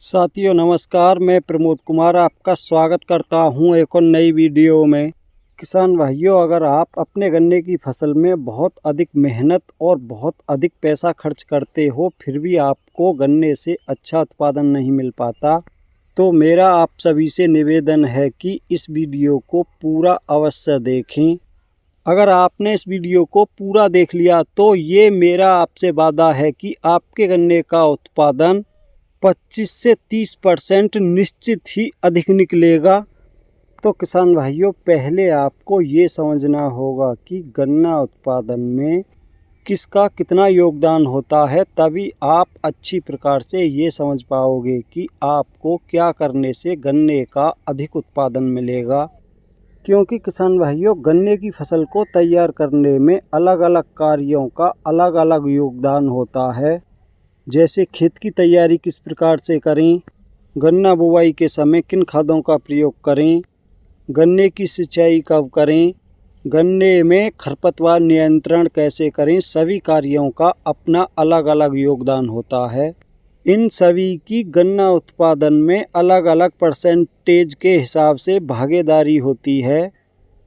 साथियों नमस्कार, मैं प्रमोद कुमार आपका स्वागत करता हूं एक और नई वीडियो में। किसान भाइयों, अगर आप अपने गन्ने की फसल में बहुत अधिक मेहनत और बहुत अधिक पैसा खर्च करते हो फिर भी आपको गन्ने से अच्छा उत्पादन नहीं मिल पाता, तो मेरा आप सभी से निवेदन है कि इस वीडियो को पूरा अवश्य देखें। अगर आपने इस वीडियो को पूरा देख लिया तो ये मेरा आपसे वादा है कि आपके गन्ने का उत्पादन 25 से 30% निश्चित ही अधिक निकलेगा। तो किसान भाइयों, पहले आपको ये समझना होगा कि गन्ना उत्पादन में किसका कितना योगदान होता है, तभी आप अच्छी प्रकार से ये समझ पाओगे कि आपको क्या करने से गन्ने का अधिक उत्पादन मिलेगा। क्योंकि किसान भाइयों, गन्ने की फसल को तैयार करने में अलग अलग कार्यों का अलग अलग योगदान होता है। जैसे खेत की तैयारी किस प्रकार से करें, गन्ना बुवाई के समय किन खादों का प्रयोग करें, गन्ने की सिंचाई कब करें, गन्ने में खरपतवार नियंत्रण कैसे करें, सभी कार्यों का अपना अलग अलग योगदान होता है। इन सभी की गन्ना उत्पादन में अलग अलग परसेंटेज के हिसाब से भागीदारी होती है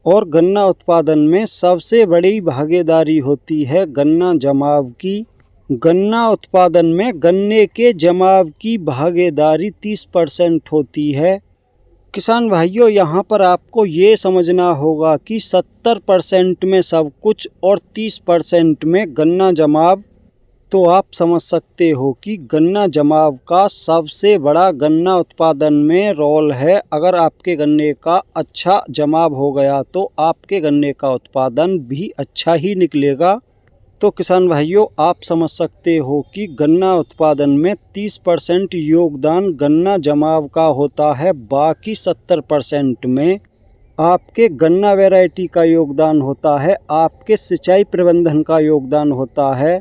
और गन्ना उत्पादन में सबसे बड़ी भागीदारी होती है गन्ना जमाव की। गन्ना उत्पादन में गन्ने के जमाव की भागीदारी 30% होती है। किसान भाइयों, यहाँ पर आपको ये समझना होगा कि 70% में सब कुछ और 30% में गन्ना जमाव। तो आप समझ सकते हो कि गन्ना जमाव का सबसे बड़ा गन्ना उत्पादन में रोल है। अगर आपके गन्ने का अच्छा जमाव हो गया तो आपके गन्ने का उत्पादन भी अच्छा ही निकलेगा। तो किसान भाइयों, आप समझ सकते हो कि गन्ना उत्पादन में 30% योगदान गन्ना जमाव का होता है। बाकी 70% में आपके गन्ना वैरायटी का योगदान होता है, आपके सिंचाई प्रबंधन का योगदान होता है,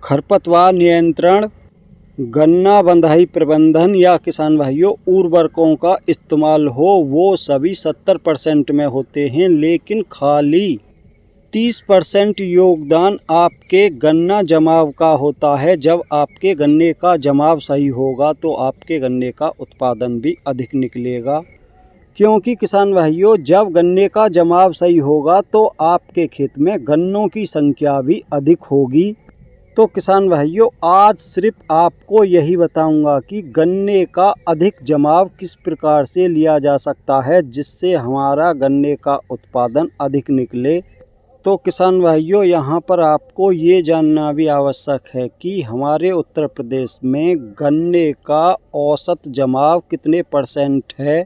खरपतवार नियंत्रण, गन्ना बंधाई प्रबंधन या किसान भाइयों उर्वरकों का इस्तेमाल हो, वो सभी 70% में होते हैं। लेकिन खाली 30% योगदान आपके गन्ना जमाव का होता है। जब आपके गन्ने का जमाव सही होगा तो आपके गन्ने का उत्पादन भी अधिक निकलेगा। क्योंकि किसान भाइयों, जब गन्ने का जमाव सही होगा तो आपके खेत में गन्नों की संख्या भी अधिक होगी। तो किसान भाइयों, आज सिर्फ आपको यही बताऊंगा कि गन्ने का अधिक जमाव किस प्रकार से लिया जा सकता है जिससे हमारा गन्ने का उत्पादन अधिक निकले। तो किसान भाइयों, यहाँ पर आपको ये जानना भी आवश्यक है कि हमारे उत्तर प्रदेश में गन्ने का औसत जमाव कितने % है।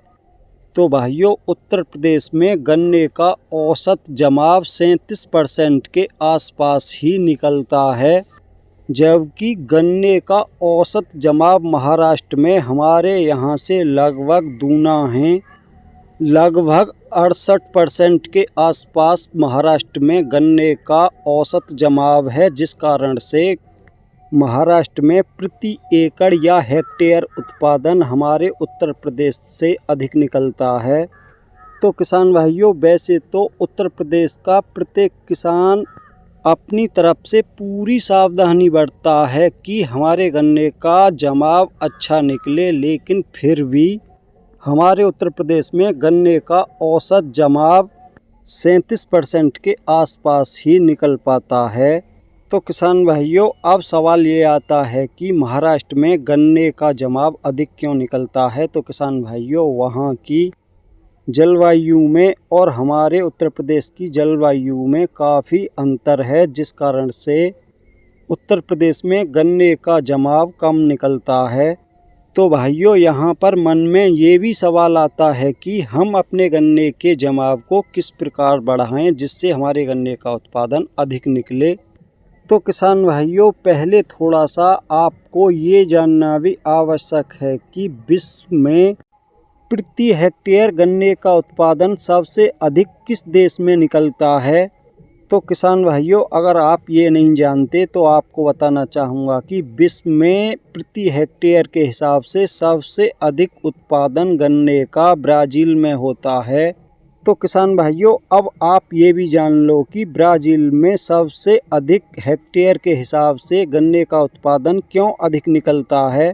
तो भाइयों, उत्तर प्रदेश में गन्ने का औसत जमाव 37% के आसपास ही निकलता है, जबकि गन्ने का औसत जमाव महाराष्ट्र में हमारे यहाँ से लगभग दूना है। लगभग 68% के आसपास महाराष्ट्र में गन्ने का औसत जमाव है, जिस कारण से महाराष्ट्र में प्रति एकड़ या हेक्टेयर उत्पादन हमारे उत्तर प्रदेश से अधिक निकलता है। तो किसान भाइयों, वैसे तो उत्तर प्रदेश का प्रत्येक किसान अपनी तरफ से पूरी सावधानी बरतता है कि हमारे गन्ने का जमाव अच्छा निकले, लेकिन फिर भी हमारे उत्तर प्रदेश में गन्ने का औसत जमाव 37% के आसपास ही निकल पाता है। तो किसान भाइयों, अब सवाल ये आता है कि महाराष्ट्र में गन्ने का जमाव अधिक क्यों निकलता है। तो किसान भाइयों, वहाँ की जलवायु में और हमारे उत्तर प्रदेश की जलवायु में काफ़ी अंतर है, जिस कारण से उत्तर प्रदेश में गन्ने का जमाव कम निकलता है। तो भाइयों, यहाँ पर मन में ये भी सवाल आता है कि हम अपने गन्ने के जमाव को किस प्रकार बढ़ाएं जिससे हमारे गन्ने का उत्पादन अधिक निकले। तो किसान भाइयों, पहले थोड़ा सा आपको ये जानना भी आवश्यक है कि विश्व में प्रति हेक्टेयर गन्ने का उत्पादन सबसे अधिक किस देश में निकलता है। तो किसान भाइयों, अगर आप ये नहीं जानते तो आपको बताना चाहूँगा कि विश्व में प्रति हेक्टेयर के हिसाब से सबसे अधिक उत्पादन गन्ने का ब्राज़ील में होता है। तो किसान भाइयों, अब आप ये भी जान लो कि ब्राज़ील में सबसे अधिक हेक्टेयर के हिसाब से गन्ने का उत्पादन क्यों अधिक निकलता है।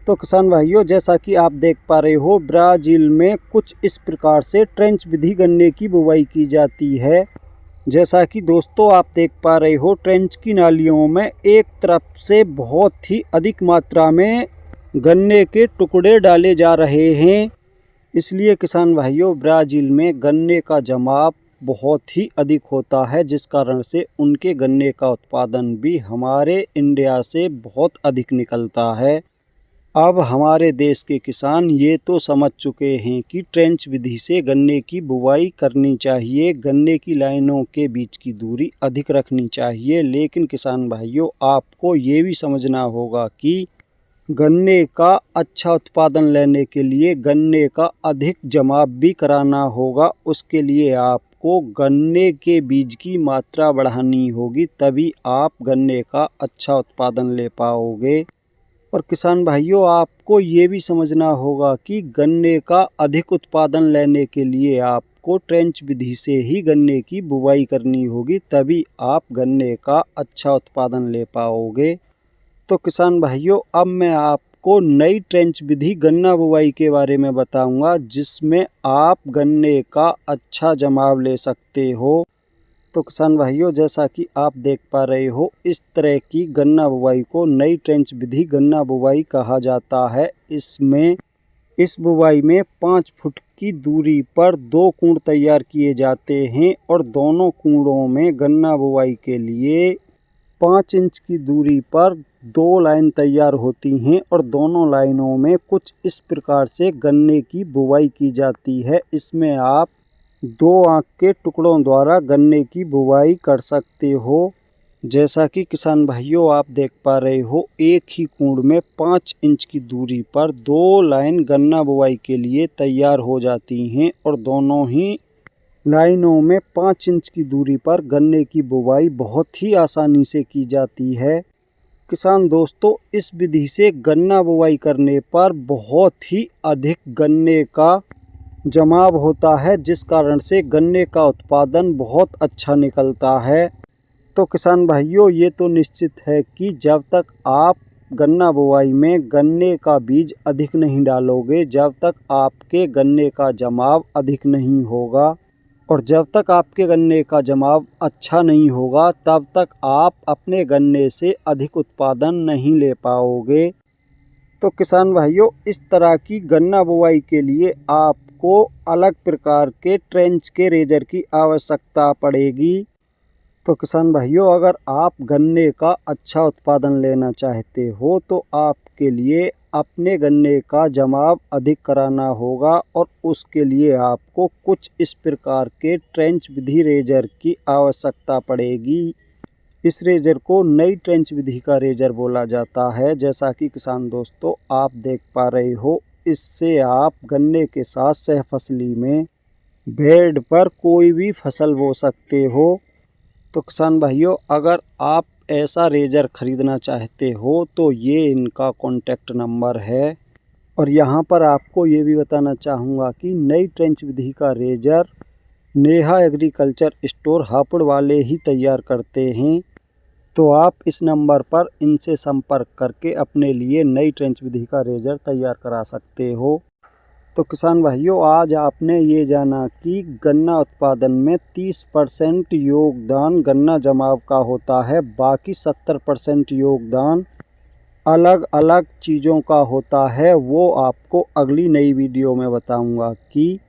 तो किसान भाइयों, जैसा कि आप देख पा रहे हो, ब्राज़ील में कुछ इस प्रकार से ट्रेंच विधि गन्ने की बुवाई की जाती है। जैसा कि दोस्तों आप देख पा रहे हो, ट्रेंच की नालियों में एक तरफ से बहुत ही अधिक मात्रा में गन्ने के टुकड़े डाले जा रहे हैं। इसलिए किसान भाइयों, ब्राज़ील में गन्ने का जमाव बहुत ही अधिक होता है, जिस कारण से उनके गन्ने का उत्पादन भी हमारे इंडिया से बहुत अधिक निकलता है। अब हमारे देश के किसान ये तो समझ चुके हैं कि ट्रेंच विधि से गन्ने की बुवाई करनी चाहिए, गन्ने की लाइनों के बीच की दूरी अधिक रखनी चाहिए। लेकिन किसान भाइयों, आपको ये भी समझना होगा कि गन्ने का अच्छा उत्पादन लेने के लिए गन्ने का अधिक जमाव भी कराना होगा। उसके लिए आपको गन्ने के बीज की मात्रा बढ़ानी होगी, तभी आप गन्ने का अच्छा उत्पादन ले पाओगे। और किसान भाइयों, आपको ये भी समझना होगा कि गन्ने का अधिक उत्पादन लेने के लिए आपको ट्रेंच विधि से ही गन्ने की बुवाई करनी होगी, तभी आप गन्ने का अच्छा उत्पादन ले पाओगे। तो किसान भाइयों, अब मैं आपको नई ट्रेंच विधि गन्ना बुवाई के बारे में बताऊंगा, जिसमें आप गन्ने का अच्छा जमाव ले सकते हो। तो किसान भाइयों, जैसा कि आप देख पा रहे हो, इस तरह की गन्ना बुवाई को नई ट्रेंच विधि गन्ना बुवाई कहा जाता है। इस बुवाई में 5 फुट की दूरी पर 2 कूंड तैयार किए जाते हैं और दोनों कूंडों में गन्ना बुवाई के लिए 5 इंच की दूरी पर 2 लाइन तैयार होती हैं और दोनों लाइनों में कुछ इस प्रकार से गन्ने की बुवाई की जाती है। इसमें आप 2 आंख के टुकड़ों द्वारा गन्ने की बुवाई कर सकते हो। जैसा कि किसान भाइयों आप देख पा रहे हो, एक ही कूंड में 5 इंच की दूरी पर 2 लाइन गन्ना बुवाई के लिए तैयार हो जाती हैं और दोनों ही लाइनों में 5 इंच की दूरी पर गन्ने की बुवाई बहुत ही आसानी से की जाती है। किसान दोस्तों, इस विधि से गन्ना बुवाई करने पर बहुत ही अधिक गन्ने का जमाव होता है, जिस कारण से गन्ने का उत्पादन बहुत अच्छा निकलता है। तो किसान भाइयों, ये तो निश्चित है कि जब तक आप गन्ना बुवाई में गन्ने का बीज अधिक नहीं डालोगे, जब तक आपके गन्ने का जमाव अधिक नहीं होगा और जब तक आपके गन्ने का जमाव अच्छा नहीं होगा, तब तक आप अपने गन्ने से अधिक उत्पादन नहीं ले पाओगे। तो किसान भाइयों, इस तरह की गन्ना बुवाई के लिए आपको अलग प्रकार के ट्रेंच के रेजर की आवश्यकता पड़ेगी। तो किसान भाइयों, अगर आप गन्ने का अच्छा उत्पादन लेना चाहते हो तो आपके लिए अपने गन्ने का जमाव अधिक कराना होगा और उसके लिए आपको कुछ इस प्रकार के ट्रेंच विधि रेजर की आवश्यकता पड़ेगी। इस रेजर को नई ट्रेंच विधि का रेजर बोला जाता है। जैसा कि किसान दोस्तों आप देख पा रहे हो, इससे आप गन्ने के साथ सहफसली में बेड पर कोई भी फसल बो सकते हो। तो किसान भाइयों, अगर आप ऐसा रेजर ख़रीदना चाहते हो तो ये इनका कॉन्टैक्ट नंबर है। और यहाँ पर आपको ये भी बताना चाहूँगा कि नई ट्रेंच विधि का रेजर नेहा एग्रीकल्चर स्टोर हापुड़ वाले ही तैयार करते हैं। तो आप इस नंबर पर इनसे संपर्क करके अपने लिए नई ट्रेंच विधि का रेजर तैयार करा सकते हो। तो किसान भाइयों, आज आपने ये जाना कि गन्ना उत्पादन में 30% योगदान गन्ना जमाव का होता है, बाकी 70% योगदान अलग अलग चीज़ों का होता है। वो आपको अगली नई वीडियो में बताऊंगा कि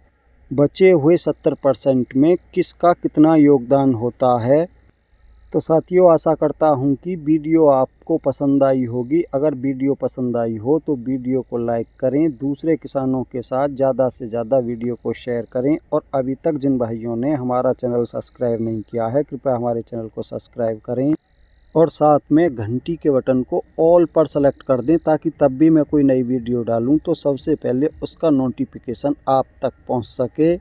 बचे हुए 70% में किसका कितना योगदान होता है। तो साथियों, आशा करता हूं कि वीडियो आपको पसंद आई होगी। अगर वीडियो पसंद आई हो तो वीडियो को लाइक करें, दूसरे किसानों के साथ ज़्यादा से ज़्यादा वीडियो को शेयर करें और अभी तक जिन भाइयों ने हमारा चैनल सब्सक्राइब नहीं किया है, कृपया हमारे चैनल को सब्सक्राइब करें और साथ में घंटी के बटन को ऑल पर सेलेक्ट कर दें, ताकि तब भी मैं कोई नई वीडियो डालूँ तो सबसे पहले उसका नोटिफिकेशन आप तक पहुँच सके।